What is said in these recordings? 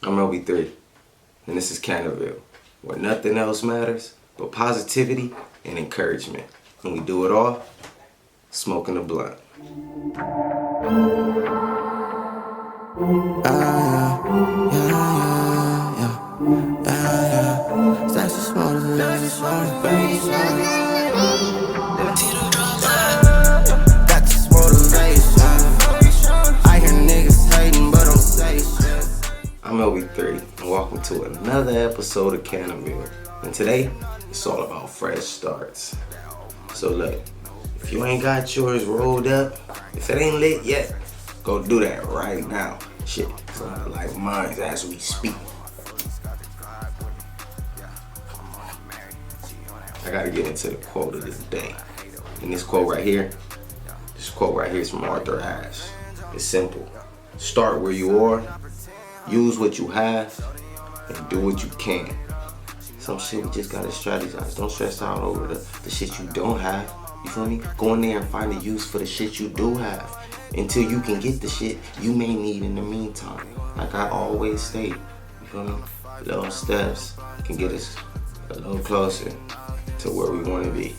I'm LB3, and this is Cannaville, where nothing else matters but positivity and encouragement. And we do it all smoking a blunt. Got this motivation. I hear niggas hating, but don't say shit. I'm LB3, and welcome to another episode of Cannaville. And today, it's all about fresh starts. So look, if you ain't got yours rolled up, if it ain't lit yet, go do that right now. Shit, so I like mine as we speak. I gotta get into the quote of the day. And this quote right here is from Arthur Ashe. It's simple. Start where you are, use what you have, and do what you can. Some shit we just gotta strategize. Don't stress out over the shit you don't have. You feel me? Go in there and find a use for the shit you do have until you can get the shit you may need in the meantime. Like I always say, you feel me? Little steps can get us a little closer to where we want to be.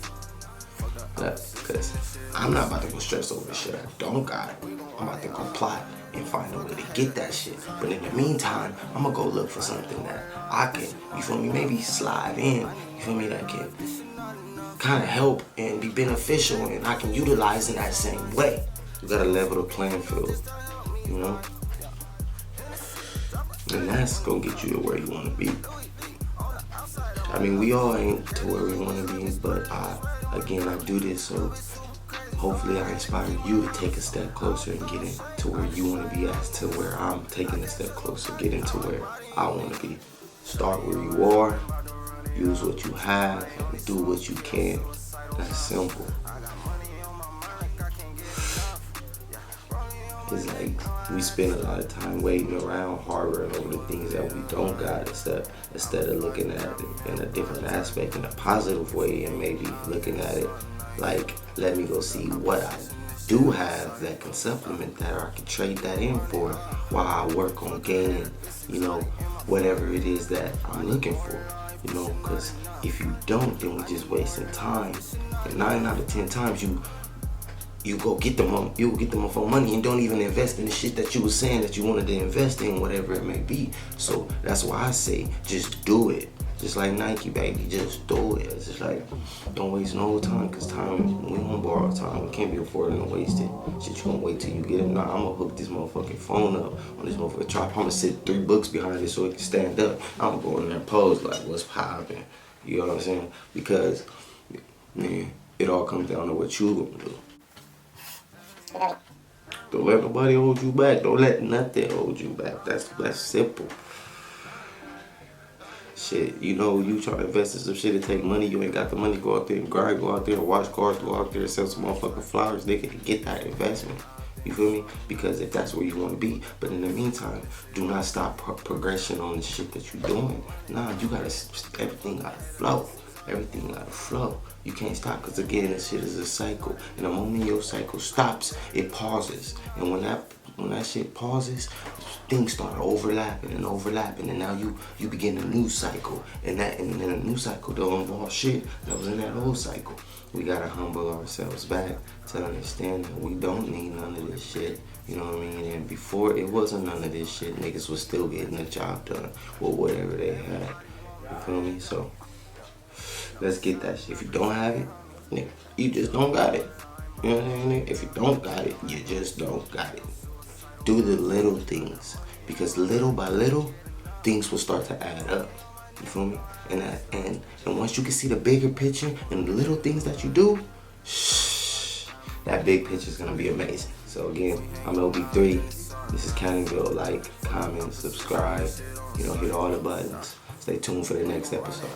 Because I'm not about to go stress over the shit I don't got. I'm about to go plot and find a way to get that shit. But in the meantime, I'm gonna go look for something that I can, you feel me, maybe slide in, you feel me, that can kind of help and be beneficial and I can utilize in that same way. You gotta level the playing field, you know? And that's gonna get you to where you wanna be. I mean, we all ain't to where we wanna be, but I do this so hopefully I inspire you to take a step closer and get into where you want to be as to where I'm taking a step closer, get into where I want to be. Start where you are, use what you have, and do what you can. That's simple. It's like we spend a lot of time waiting around, harboring over the things that we don't got instead of looking at it in a different aspect, in a positive way, and maybe looking at it like, let me go see what I do have that can supplement that, or I can trade that in for while I work on gaining, you know, whatever it is that I'm looking for, you know, because if you don't, then we're just wasting time. And 9 out of 10 times you go get them for money and don't even invest in the shit that you were saying that you wanted to invest in, whatever it may be. So that's why I say just do it. Just like Nike, baby, just do it. It's just like, don't waste no time, because time, we won't borrow time. We can't be affording to waste it. Shit, you gonna wait till you get it. Nah, I'm gonna hook this motherfucking phone up on this motherfucking tripod. I'm gonna sit 3 books behind it so it can stand up. I'm gonna go in there and pose like, what's poppin'? You know what I'm saying? Because, man, it all comes down to what you gonna do. Don't let nobody hold you back. Don't let nothing hold you back. That's simple. Shit, you know, you try to invest in some shit and take money, you ain't got the money, go out there and grind, go out there and wash cars, go out there and sell some motherfucking flowers, nigga, get that investment. You feel me? Because if that's where you want to be. But in the meantime, do not stop progression on the shit that you're doing. Nah, you gotta, everything gotta flow. Everything gotta flow. You can't stop, because again, this shit is a cycle. And the moment your cycle stops, it pauses. And when that shit pauses, things start overlapping, and now you begin a new cycle. And then a new cycle don't involve shit that was in that old cycle. We gotta humble ourselves back to understand that we don't need none of this shit. You know what I mean? And before it wasn't none of this shit, niggas was still getting the job done with whatever they had. You feel me? So let's get that shit. If you don't have it, nigga, you just don't got it. You know what I mean? If you don't got it, you just don't got it. Do the little things, because little by little, things will start to add up. You feel me? And once you can see the bigger picture and the little things that you do, that big picture is gonna be amazing. So again, I'm LB3. This is Cannaville. Like, comment, subscribe. You know, hit all the buttons. Stay tuned for the next episode.